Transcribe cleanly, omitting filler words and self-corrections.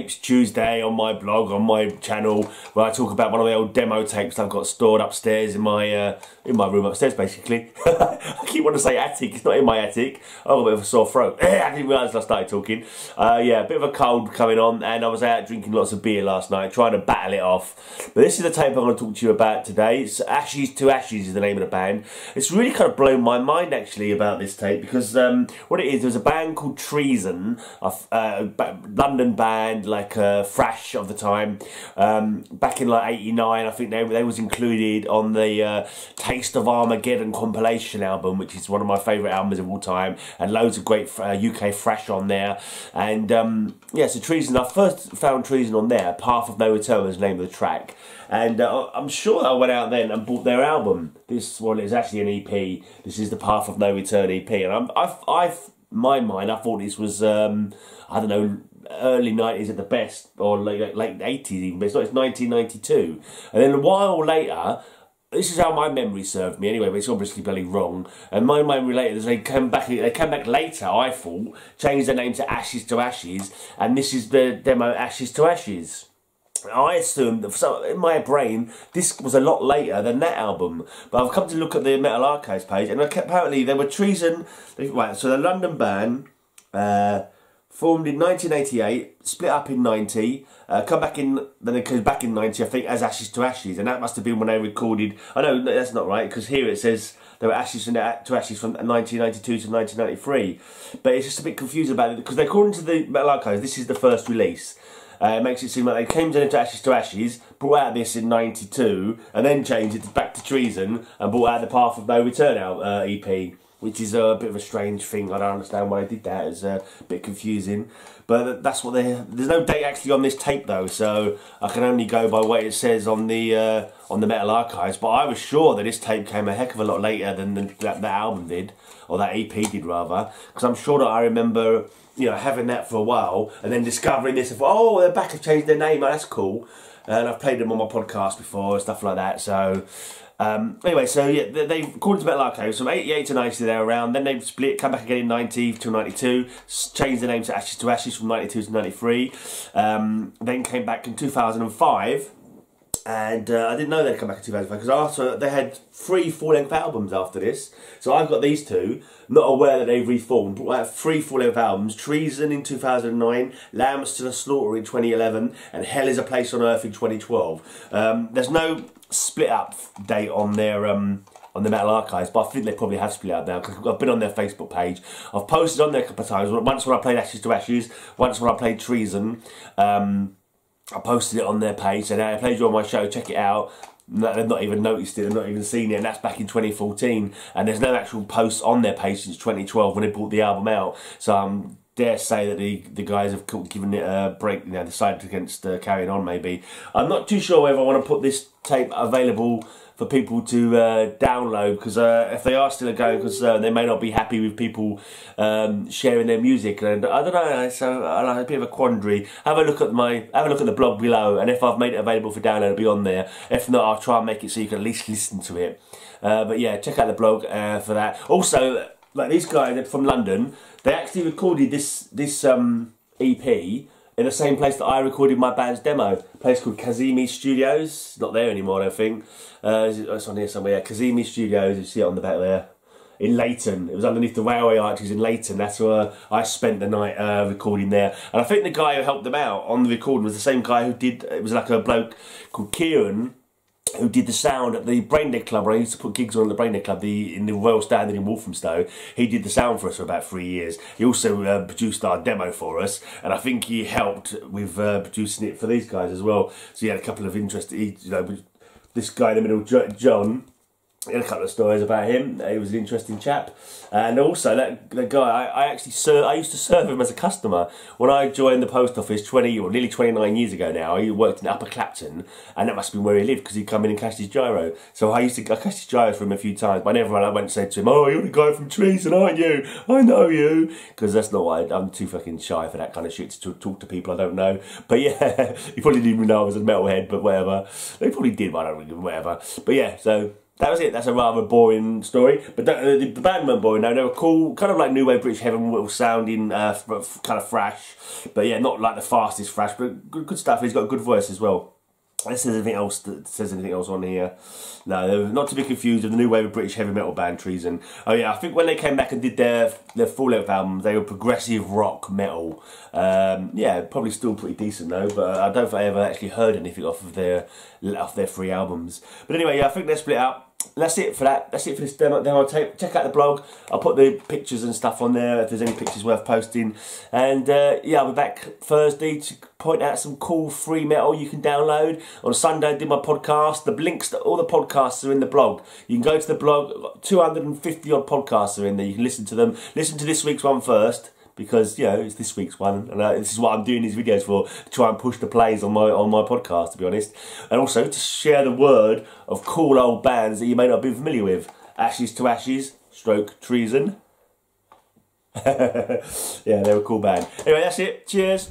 Tapes Tuesday on my blog, on my channel, where I talk about one of the old demo tapes I've got stored upstairs in my room upstairs, basically. I keep wanting to say attic. It's not in my attic. I've got a bit of a sore throat. I didn't realise until I started talking. Yeah, a bit of a cold coming on, and I was out drinking lots of beer last night, trying to battle it off. But this is the tape I'm going to talk to you about today. It's Ashes to Ashes is the name of the band. It's really kind of blown my mind, actually, about this tape, because what it is, there's a band called Treason, a London band, like thrash of the time, back in like '89. I think they was included on the Taste of Armageddon compilation album, which is one of my favourite albums of all time, and loads of great UK thrash on there. And yeah, so Treason, I first found Treason on there. Path of No Return was the name of the track, and I'm sure I went out then and bought their album. This one is actually an EP. This is the Path of No Return EP, and my mind, I thought this was I don't know, early 90s at the best, or late 80s even, but it's not. It's 1992, and then a while later. This is how my memory served me anyway, but it's obviously bloody wrong. And my memory later is they came back later, I thought, changed their name to Ashes to Ashes, and this is the demo Ashes to Ashes. I assumed, so in my brain, this was a lot later than that album. But I've come to look at the Metal Archives page, and apparently there were Treason, right, so the London band, formed in 1988, split up in 90, come back in, then it comes back in 90, I think, as Ashes to Ashes, and that must have been when they recorded. I know that's not right, because here it says they were Ashes to Ashes from 1992 to 1993, but it's just a bit confusing about it, because according to the Metal Archives, this is the first release. It makes it seem like they came down to Ashes, brought out this in 92, and then changed it back to Treason, and brought out the Path of No Return EP. Which is a bit of a strange thing. I don't understand why they did that. It's a bit confusing. But that's what there's no date actually on this tape though, so I can only go by what it says on the Metal Archives. But I was sure that this tape came a heck of a lot later than that album did, or that EP did rather, because I'm sure that I remember, you know, having that for a while and then discovering this and thought, oh, they're back, have changed their name. Oh, that's cool. And I've played them on my podcast before and stuff like that. So. Anyway, so yeah, they according to Metal Archives, from 88 to 90 they were around, then they split, come back again in 90 to 92, changed the name to Ashes from 92 to 93, then came back in 2005, and I didn't know they'd come back in 2005, because after they had 3 full-length albums after this, so I've got these two, not aware that they've reformed, but I have 3 full-length albums: Treason in 2009, Lambs to the Slaughter in 2011, and Hell is a Place on Earth in 2012. There's no split up date on their on the Metal Archives, but I think they probably have split up now, because I've been on their Facebook page. I've posted on there a couple of times. Once when I played Ashes to Ashes, once when I played Treason. I posted it on their page, and I played you on my show. Check it out. They've not even noticed it, they've not even seen it, and that's back in 2014. And there's no actual posts on their page since 2012 when they brought the album out. So dare say that the guys have given it a break, you know, decided against carrying on maybe. I'm not too sure whether I want to put this tape available for people to download, because if they are still a going concern, they may not be happy with people sharing their music, and I don't know. So I like a bit of a quandary. Have a look at the blog below, and if I've made it available for download, it'll be on there. If not, I'll try and make it so you can at least listen to it. But yeah, check out the blog for that. Also, like these guys from London, they actually recorded this EP in the same place that I recorded my band's demo. A place called Kazimi Studios. It's not there anymore, I don't think. It's on here somewhere. Yeah, Kazimi Studios, you see it on the back there. In Leighton. It was underneath the railway arches in Leighton. That's where I spent the night recording there. And I think the guy who helped them out on the recording was the same guy who did, it was like a bloke called Kieran, who did the sound at the Brain Dead Club, where I used to put gigs on at the Brain Dead Club, in the Royal Standard in Walthamstow. He did the sound for us for about 3 years. He also produced our demo for us, and I think he helped with producing it for these guys as well. So he had a couple of interesting, you know, this guy in the middle, John, he had a couple of stories about him. He was an interesting chap. And also, that guy, I used to serve him as a customer. When I joined the post office nearly 29 years ago now, he worked in Upper Clapton, and that must have been where he lived, because he'd come in and cashed his gyro. So I cashed his gyro for him a few times, but never I went and said to him, "Oh, you're the guy from Treason, aren't you? I know you." Because that's not why I'm too fucking shy for that kind of shit, to talk to people I don't know. But yeah, he probably didn't even know I was a metalhead, but whatever. They probably did, but I don't really, whatever. But yeah, so that was it. That's a rather boring story. But the band weren't boring, though. They were cool, kind of like new wave British heavy metal sounding, kind of thrash. But yeah, not like the fastest thrash, but good stuff. He's got a good voice as well. Unless there's anything else that says anything else on here. No, not to be confused with the new wave of British heavy metal band Treason. Oh yeah, I think when they came back and did their full-length albums, they were progressive rock metal. Yeah, probably still pretty decent though, but I don't think I ever actually heard anything off their 3 albums. But anyway, yeah, I think they're split up. That's it for that. That's it for this demo tape. Check out the blog. I'll put the pictures and stuff on there if there's any pictures worth posting. And yeah, I'll be back Thursday to point out some cool free metal you can download. On Sunday I did my podcast. The links to all the podcasts are in the blog. You can go to the blog. 250 odd podcasts are in there. You can listen to them. Listen to this week's one first, because you know it's this week's one, and this is what I'm doing these videos for, to try and push the plays on my podcast, to be honest, and also to share the word of cool old bands that you may not be familiar with. Ashes to Ashes, stroke Treason. Yeah, they're a cool band. Anyway, that's it. Cheers.